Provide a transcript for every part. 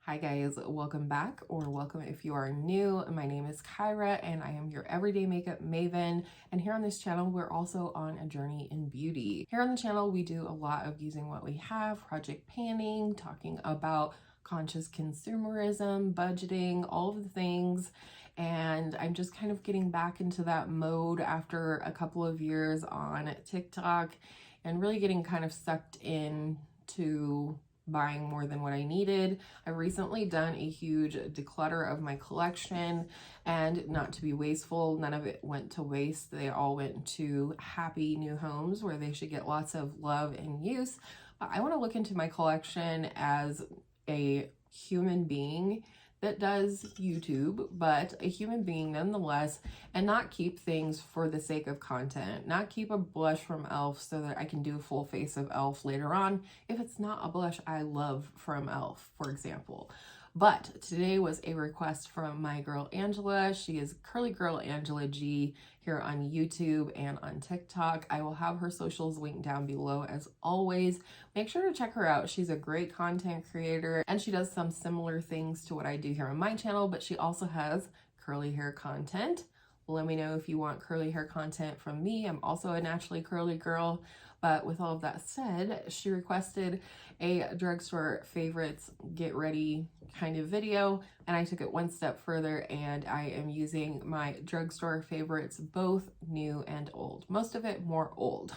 Hi guys, welcome back, or welcome if you are new. My name is Kyra and I am your everyday makeup maven, and here on this channel we're also on a journey in beauty. Here on the channel we do a lot of using what we have, project panning, talking about conscious consumerism, budgeting, all of the things, and I'm just kind of getting back into that mode after a couple of years on TikTok and really getting kind of sucked in to buying more than what I needed. I've recently done a huge declutter of my collection, and not to be wasteful, none of it went to waste. They all went to happy new homes where they should get lots of love and use. But I want to look into my collection as a human being that does YouTube, but a human being nonetheless, and not keep things for the sake of content, not keep a blush from e.l.f. so that I can do a full face of e.l.f. later on if it's not a blush I love from e.l.f., for example. But today was a request from my girl Angela. She is Curly Girl Angela G here on YouTube and on TikTok. I will have her socials linked down below as always. Make sure to check her out. She's a great content creator and she does some similar things to what I do here on my channel, but she also has curly hair content. Let me know if you want curly hair content from me. I'm also a naturally curly girl. But with all of that said, she requested a drugstore favorites get ready kind of video, and I took it one step further and I am using my drugstore favorites, both new and old. Most of it more old,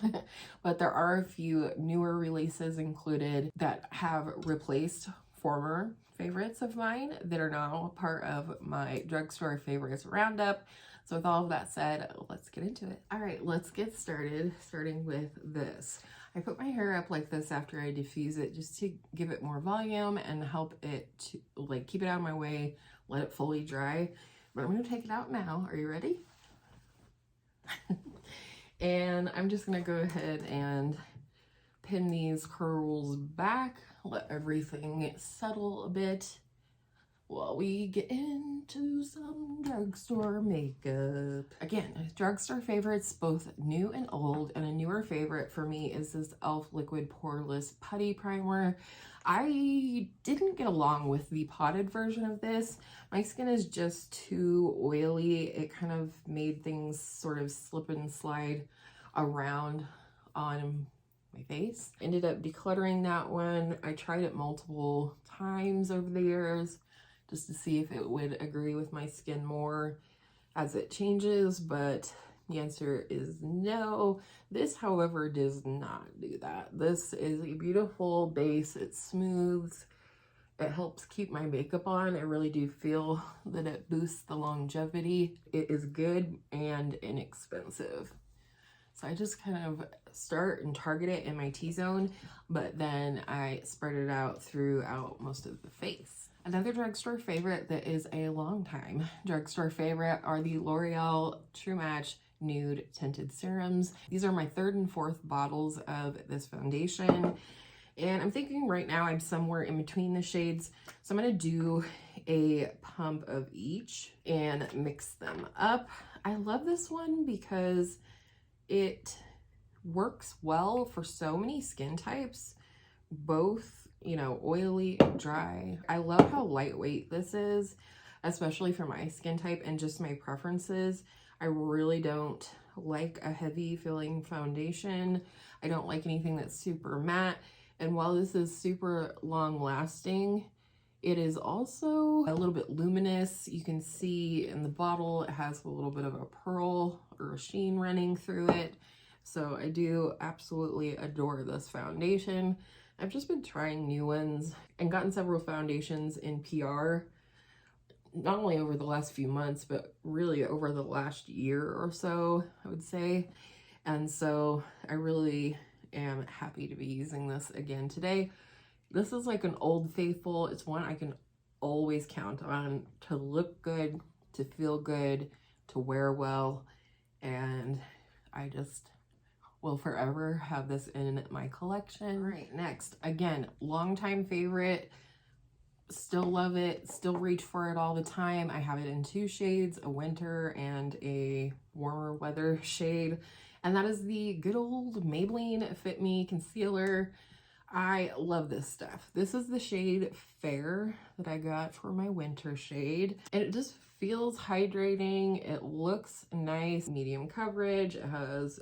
but there are a few newer releases included that have replaced former favorites of mine that are now part of my drugstore favorites roundup. So with all of that said, let's get into it. All right, let's get started, starting with this. I put my hair up like this after I diffuse it just to give it more volume and help it to like keep it out of my way, let it fully dry. But I'm gonna take it out now. Are you ready? And I'm just gonna go ahead and pin these curls back, let everything settle a bit while we get into some drugstore makeup. Again, drugstore favorites, both new and old, and a newer favorite for me is this e.l.f. Liquid Poreless Putty Primer. I didn't get along with the potted version of this. My skin is just too oily. It kind of made things sort of slip and slide around on my face. Ended up decluttering that one. I tried it multiple times over the years just to see if it would agree with my skin more as it changes, but the answer is no. This, however, does not do that. This is a beautiful base. It smooths. It helps keep my makeup on. I really do feel that it boosts the longevity. It is good and inexpensive. So I just kind of start and target it in my T-zone, but then I spread it out throughout most of the face. Another drugstore favorite that is a long time drugstore favorite are the L'Oreal True Match Nude Tinted Serums. These are my third and fourth bottles of this foundation. And I'm thinking right now I'm somewhere in between the shades. So I'm gonna do a pump of each and mix them up. I love this one because it works well for so many skin types, both, you know, oily and dry. I love how lightweight this is, especially for my skin type and just my preferences. I really don't like a heavy filling foundation. I don't like anything that's super matte. And while this is super long lasting, it is also a little bit luminous. You can see in the bottle, it has a little bit of a pearl or a sheen running through it. So I do absolutely adore this foundation. I've just been trying new ones and gotten several foundations in PR, not only over the last few months, but really over the last year or so, I would say. And so I really am happy to be using this again today. This is like an old faithful. It's one I can always count on to look good, to feel good, to wear well, and I just will forever have this in my collection. All right, next, again, longtime favorite, still love it, still reach for it all the time. I have it in two shades, a winter and a warmer weather shade, and that is the good old Maybelline Fit Me Concealer. I love this stuff. This is the shade Fair that I got for my winter shade. And it just feels hydrating. It looks nice, medium coverage. It has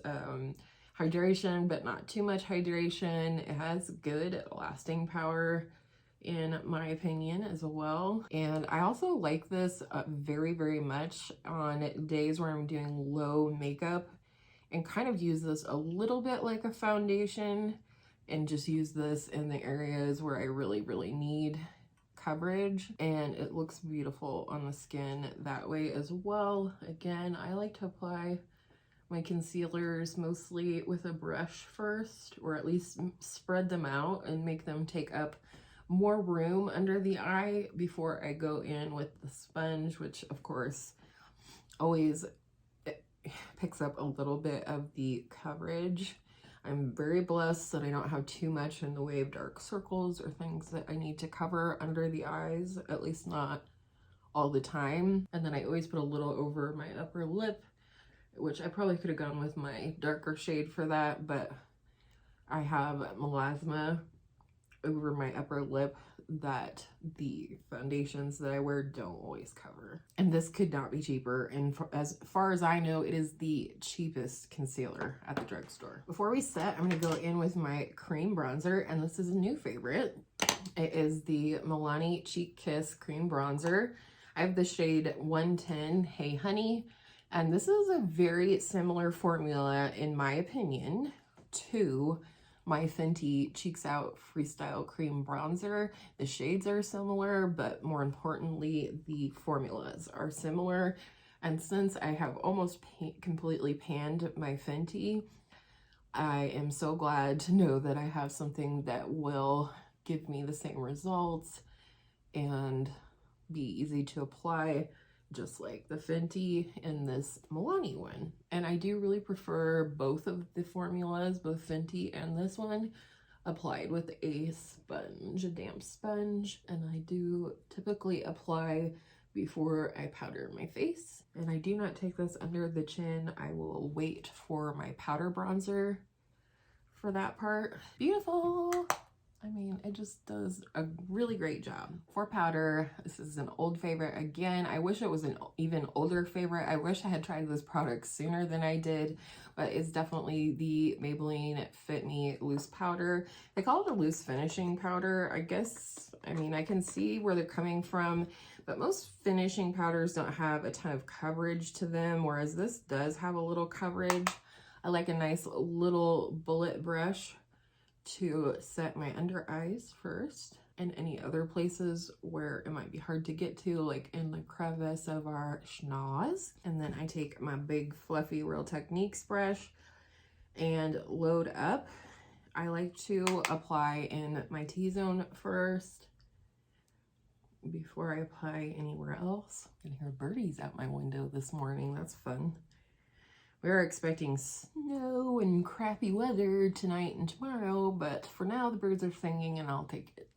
hydration, but not too much hydration. It has good lasting power, in my opinion, as well. And I also like this very, very much on days where I'm doing low makeup, and kind of use this a little bit like a foundation, and just use this in the areas where I really, really need coverage. And it looks beautiful on the skin that way as well. Again, I like to apply my concealers mostly with a brush first, or at least spread them out and make them take up more room under the eye before I go in with the sponge, which of course always picks up a little bit of the coverage. I'm very blessed that I don't have too much in the way of dark circles or things that I need to cover under the eyes, at least not all the time. And then I always put a little over my upper lip, which I probably could have gone with my darker shade for that, but I have melasma over my upper lip that the foundations that I wear don't always cover. And this could not be cheaper, and as far as I know, it is the cheapest concealer at the drugstore. Before we set, I'm going to go in with my cream bronzer, and this is a new favorite. It is the Milani Cheek Kiss Cream Bronzer. I have the shade 110 Hey Honey, and this is a very similar formula, in my opinion, to my Fenty Cheeks Out Freestyle Cream Bronzer. The shades are similar, but more importantly, the formulas are similar. And since I have almost completely panned my Fenty, I am so glad to know that I have something that will give me the same results and be easy to apply, just like the Fenty and this Milani one. And I do really prefer both of the formulas, both Fenty and this one, applied with a sponge, a damp sponge. And I do typically apply before I powder my face. And I do not take this under the chin. I will wait for my powder bronzer for that part. Beautiful. I mean, it just does a really great job. For powder, this is an old favorite. Again, I wish it was an even older favorite. I wish I had tried this product sooner than I did, but it's definitely the Maybelline Fit Me Loose Powder. They call it a loose finishing powder. I guess, I mean, I can see where they're coming from, but most finishing powders don't have a ton of coverage to them, whereas this does have a little coverage. I like a nice little bullet brush to set my under eyes first, and any other places where it might be hard to get to, like in the crevice of our schnoz. And then I take my big fluffy Real Techniques brush and load up. I like to apply in my T-zone first before I apply anywhere else. I can hear birdies out my window this morning. That's fun. We're expecting snow and crappy weather tonight and tomorrow, but for now the birds are singing and I'll take it.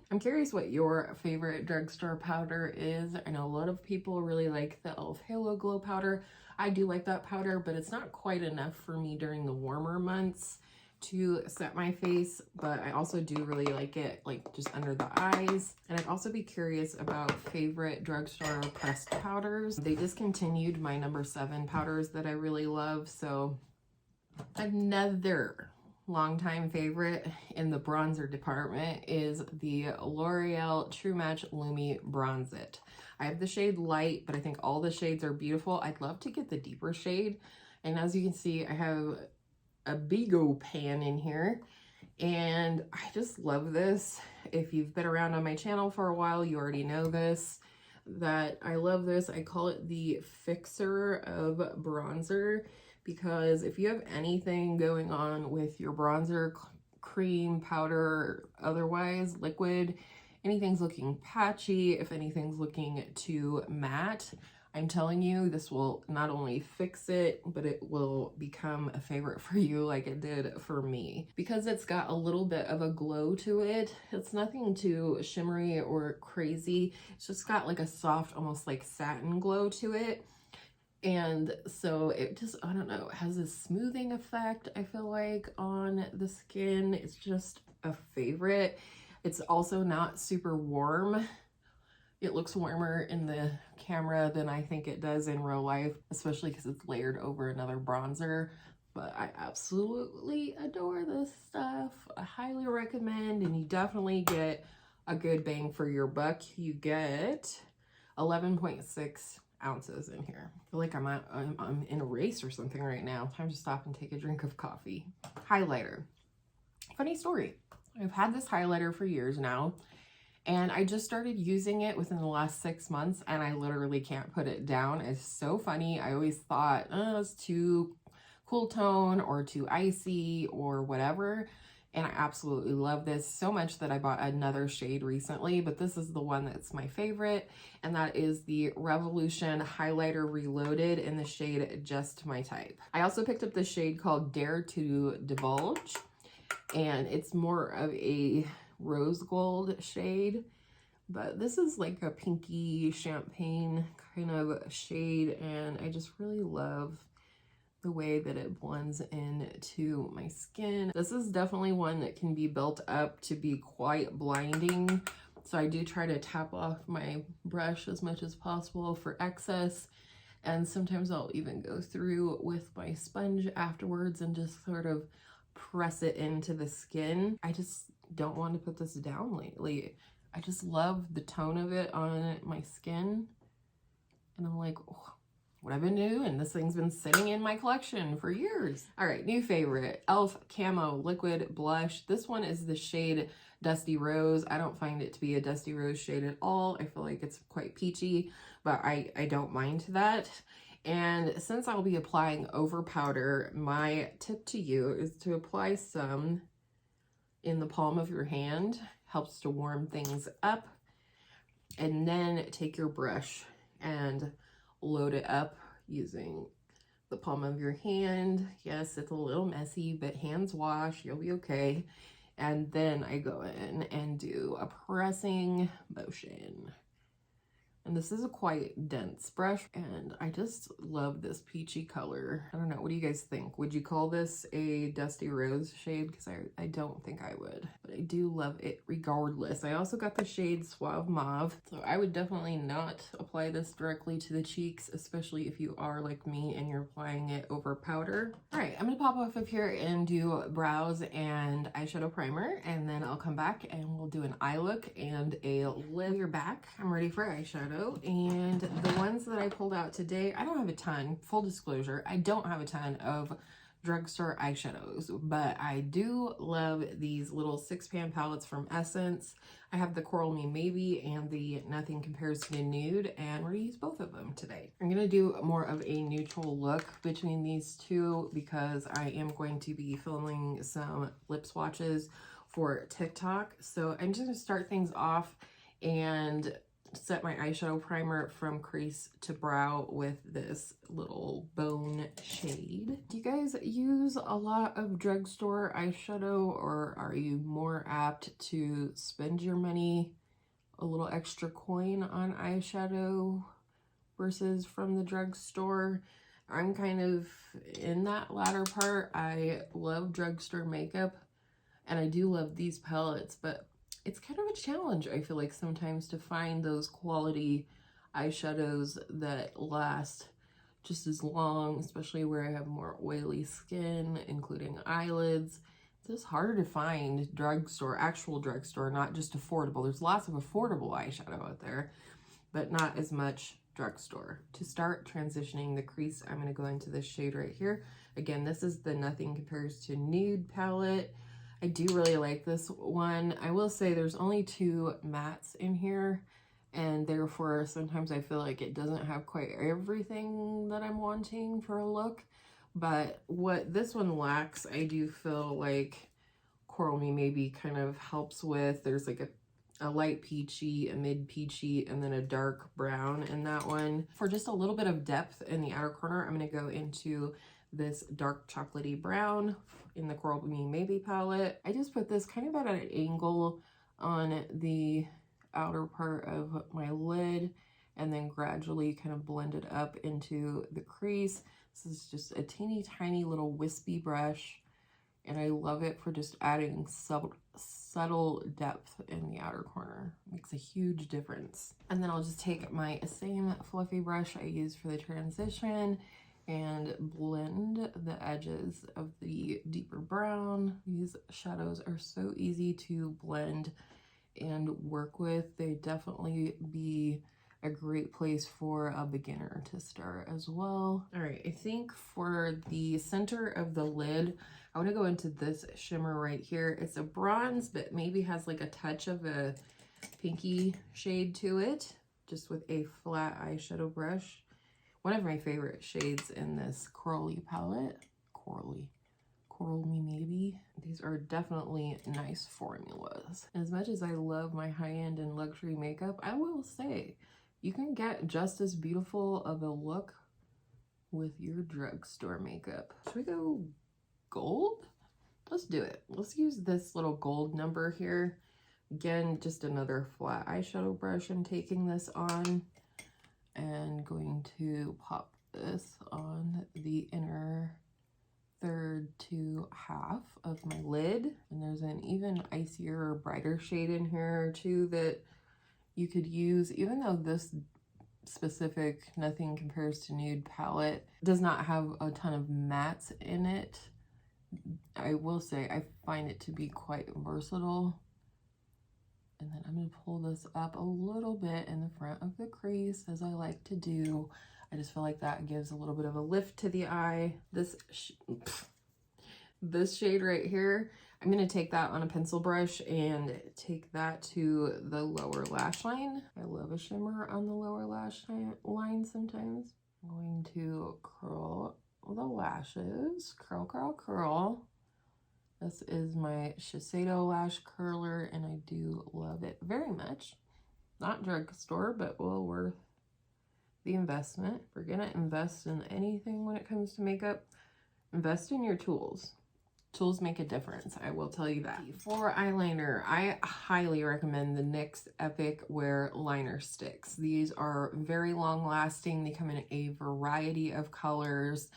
I'm curious what your favorite drugstore powder is. I know a lot of people really like the e.l.f. Halo Glow powder. I do like that powder, but it's not quite enough for me during the warmer months to set my face, but I also do really like it, like just under the eyes. And I'd also be curious about favorite drugstore pressed powders. They discontinued my number 7 powders that I really love, so another longtime favorite in the bronzer department is the L'Oreal True Match Lumi Bronze It. I have the shade Light, but I think all the shades are beautiful. I'd love to get the deeper shade, and as you can see, I have a big old pan in here, and I just love this. If you've been around on my channel for a while, you already know this, that I love this. I call it the fixer of bronzer, because if you have anything going on with your bronzer, cream, powder, otherwise liquid, anything's looking patchy, if anything's looking too matte, I'm telling you, this will not only fix it, but it will become a favorite for you like it did for me. Because it's got a little bit of a glow to it. It's nothing too shimmery or crazy. It's just got like a soft, almost like satin glow to it. And so it just, I don't know, it has a smoothing effect, I feel like, on the skin. It's just a favorite. It's also not super warm. It looks warmer in the camera than I think it does in real life, especially because it's layered over another bronzer. But I absolutely adore this stuff. I highly recommend, and you definitely get a good bang for your buck. You get 11.6 ounces in here. I feel like I'm in a race or something right now. Time to stop and take a drink of coffee. Highlighter. Funny story. I've had this highlighter for years now, and I just started using it within the last 6 months, and I literally can't put it down. It's so funny. I always thought, oh, it's too cool tone or too icy or whatever. And I absolutely love this so much that I bought another shade recently, but this is the one that's my favorite, and that is the Revolution Highlighter Reloaded in the shade Just My Type. I also picked up this shade called Dare to Divulge, and it's more of a rose gold shade, but this is like a pinky champagne kind of shade, and I just really love the way that it blends into my skin. This is definitely one that can be built up to be quite blinding, so I do try to tap off my brush as much as possible for excess, and sometimes I'll even go through with my sponge afterwards and just sort of press it into the skin. I just don't want to put this down lately. I just love the tone of it on my skin, and I'm like, oh, what I've been doing. This thing's been sitting in my collection for years. All right, new favorite, e.l.f. Camo Liquid Blush. This one is the shade Dusty Rose. I don't find it to be a Dusty Rose shade at all. I feel like it's quite peachy, but I don't mind that. And since I'll be applying over powder, my tip to you is to apply some in the palm of your hand. Helps to warm things up. And then take your brush and load it up using the palm of your hand. Yes, it's a little messy, but hands wash, you'll be okay. And then I go in and do a pressing motion. And this is a quite dense brush, and I just love this peachy color. I don't know, what do you guys think? Would you call this a Dusty Rose shade? Because I don't think I would, but I do love it regardless. I also got the shade Suave Mauve, so I would definitely not apply this directly to the cheeks, especially if you are like me and you're applying it over powder. All right, I'm gonna pop off of here and do brows and eyeshadow primer, and then I'll come back and we'll do an eye look and a lid. You're back. I'm ready for eyeshadow. And the ones that I pulled out today, I don't have a ton, full disclosure, I don't have a ton of drugstore eyeshadows, but I do love these little 6-pan palettes from Essence. I have the Coral Me Maybe and the Nothing Compares to Nude, and we're gonna use both of them today. I'm gonna do more of a neutral look between these two because I am going to be filming some lip swatches for TikTok. So I'm just gonna start things off and set my eyeshadow primer from crease to brow with this little bone shade. Do you guys use a lot of drugstore eyeshadow, or are you more apt to spend your money a little extra coin on eyeshadow versus from the drugstore? I'm kind of in that latter part. I love drugstore makeup and I do love these palettes, but it's kind of a challenge, I feel like, sometimes to find those quality eyeshadows that last just as long, especially where I have more oily skin, including eyelids. It's just harder to find drugstore, actual drugstore, not just affordable. There's lots of affordable eyeshadow out there, but not as much drugstore. To start transitioning the crease, I'm going to go into this shade right here. Again, this is the Nothing Compares to Nude palette. I do really like this one. I will say there's only 2 mattes in here, and therefore sometimes I feel like it doesn't have quite everything that I'm wanting for a look. But what this one lacks, I do feel like Coral Me Maybe kind of helps with. There's like a light peachy, a mid peachy, and then a dark brown in that one. For just a little bit of depth in the outer corner, I'm going to go into this dark chocolatey brown in the Coral Me Maybe palette. I just put this kind of at an angle on the outer part of my lid and then gradually kind of blend it up into the crease. This is just a teeny tiny little wispy brush, And I love it for just adding subtle depth in the outer corner. Makes a huge difference. And then I'll just take my same fluffy brush I used for the transition and blend the edges of the deeper brown. These shadows are so easy to blend and work with. They definitely be a great place for a beginner to start as well. All right, I think for the center of the lid, I want to go into this shimmer right here. It's a bronze, but maybe has like a touch of a pinky shade to it, just with a flat eyeshadow brush. One of my favorite shades in this corally palette. Coral Me Maybe. These are definitely nice formulas. As much as I love my high-end and luxury makeup, I will say you can get just as beautiful of a look with your drugstore makeup. Should we go gold? Let's do it. Let's use this little gold number here. Again, just another flat eyeshadow brush. I'm taking this on and going to pop this on the inner third to half of my lid. And there's an even icier, brighter shade in here too that you could use, even though this specific Nothing Compares to Nude palette does not have a ton of mattes in it. I will say I find it to be quite versatile. And then I'm going to pull this up a little bit in the front of the crease, as I like to do. I just feel like that gives a little bit of a lift to the eye. This shade right here, I'm going to take that on a pencil brush and take that to the lower lash line. I love a shimmer on the lower lash line sometimes. I'm going to curl the lashes. Curl, curl, curl. This is my Shiseido lash curler, and I do love it very much. Not drugstore, but well worth the investment. If we're gonna invest in anything when it comes to makeup, invest in your tools. Tools make a difference, I will tell you that. For eyeliner, I highly recommend the NYX Epic Wear Liner Sticks. These are very long lasting. They come in a variety of colors.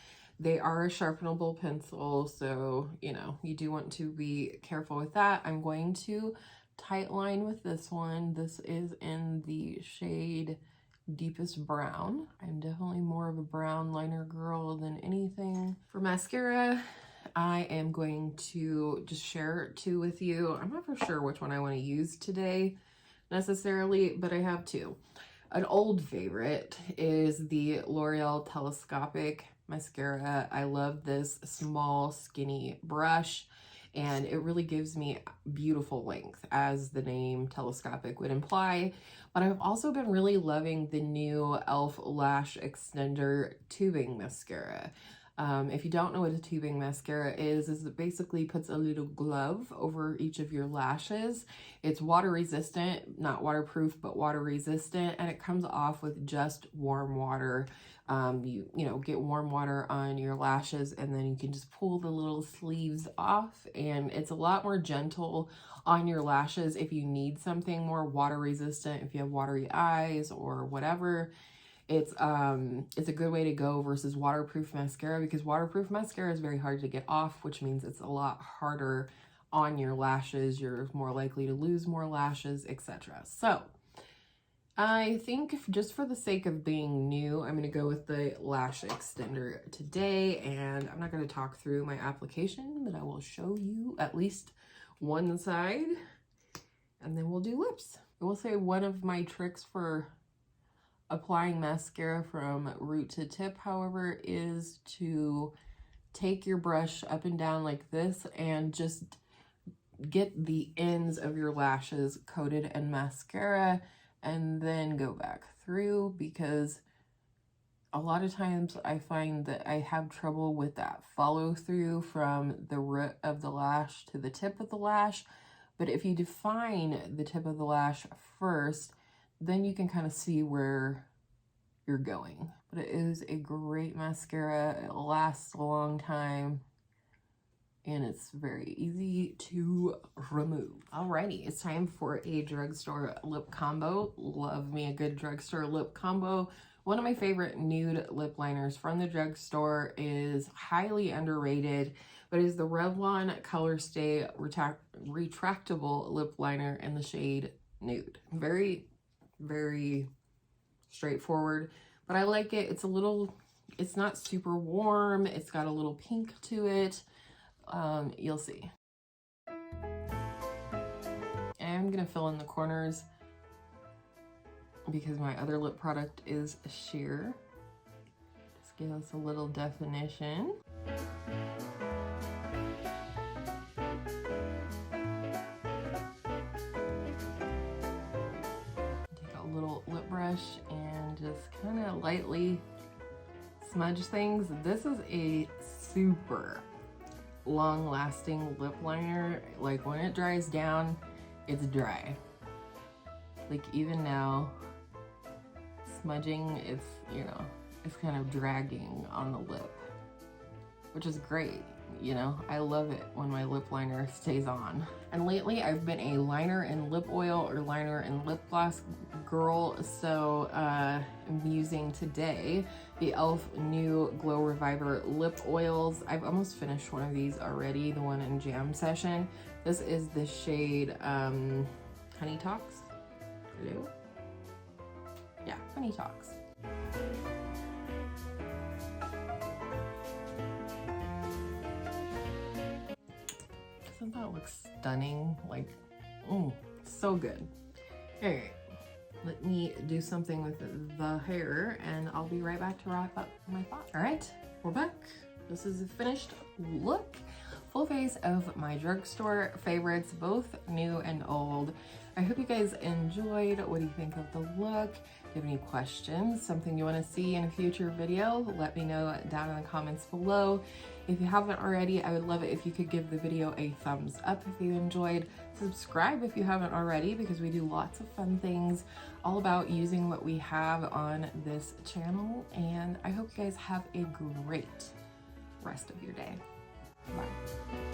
They are a sharpenable pencil, so, you know, you do want to be careful with that. I'm going to tight line with this one. This is in the shade Deepest Brown. I'm definitely more of a brown liner girl than anything. For mascara, I am going to just share two with you. I'm not for sure which one I want to use today necessarily, but I have two. An old favorite is the L'Oreal Telescopic mascara. I love this small, skinny brush, and it really gives me beautiful length, as the name telescopic would imply. But I've also been really loving the new e.l.f. Lash Xtndr tubing mascara. If you don't know what a tubing mascara is it basically puts a little glove over each of your lashes. It's water resistant, not waterproof, but water resistant, and it comes off with just warm water. You know, get warm water on your lashes, and then you can just pull the little sleeves off, and it's a lot more gentle on your lashes if you need something more water resistant, if you have watery eyes or whatever. It's a good way to go versus waterproof mascara, because waterproof mascara is very hard to get off, which means it's a lot harder on your lashes. You're more likely to lose more lashes, etc. So I think just for the sake of being new, I'm going to go with the Lash Xtndr today, and I'm not going to talk through my application, but I will show you at least one side, and then we'll do lips. I will say one of my tricks for applying mascara from root to tip, however, is to take your brush up and down like this and just get the ends of your lashes coated in mascara, and then go back through, because a lot of times I find that I have trouble with that follow through from the root of the lash to the tip of the lash. But if you define the tip of the lash first, then you can kind of see where you're going. But it is a great mascara. It lasts a long time, and it's very easy to remove. Alrighty, it's time for a drugstore lip combo. Love me a good drugstore lip combo. One of my favorite nude lip liners from the drugstore is highly underrated, but it is the Revlon ColorStay retractable lip liner in the shade Nude. Very, very straightforward, but I like it. It's a little, it's not super warm. It's got a little pink to it. You'll see. And I'm gonna fill in the corners because my other lip product is sheer. Just give us a little definition. Take a little lip brush and just kind of lightly smudge things. This is a super long-lasting lip liner. Like when it dries down, it's dry. Like even now, smudging, it's, you know, it's kind of dragging on the lip, which is great. You know, I love it when my lip liner stays on. And lately I've been a liner and lip oil or liner and lip gloss girl, so I'm using today the e.l.f. new Glow Reviver lip oils. I've almost finished one of these already, the one in Jam Session. This is the shade Honey Talks. Hello? Yeah, Honey Talks. Doesn't that look stunning? Like, so good. All right, let me do something with the hair and I'll be right back to wrap up my thoughts. All right, we're back. This is a finished look. Full face of my drugstore favorites, both new and old. I hope you guys enjoyed. What do you think of the look? Do you have any questions? Something you want to see in a future video? Let me know down in the comments below. If you haven't already, I would love it if you could give the video a thumbs up if you enjoyed. Subscribe if you haven't already, because we do lots of fun things all about using what we have on this channel. And I hope you guys have a great rest of your day. Bye.